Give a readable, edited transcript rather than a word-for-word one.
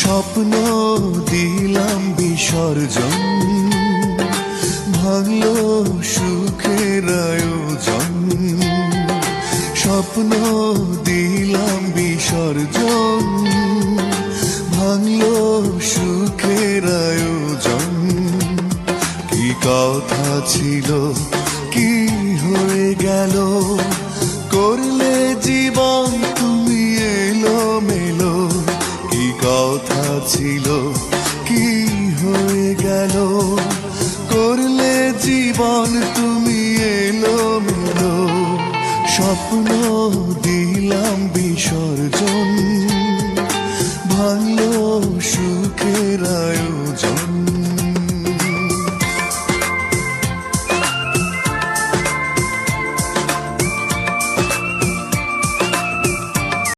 স্বপ্ন দিলাম বিসর্জন, ভাঙলো সুখের আয়োজন। স্বপ্ন দিলাম বিসর্জন, ভাঙলো সুখের আয়োজন। কি কথা ছিল, কি হয়ে গেল, করলে জীবন তুমি এলোমেলো। কি কথা ছিল, কি হয়ে গেল, করলে জীবন তুমি এলোমেলো। স্বপ্ন দিলাম বিসর্জন, ভাঙলো সুখের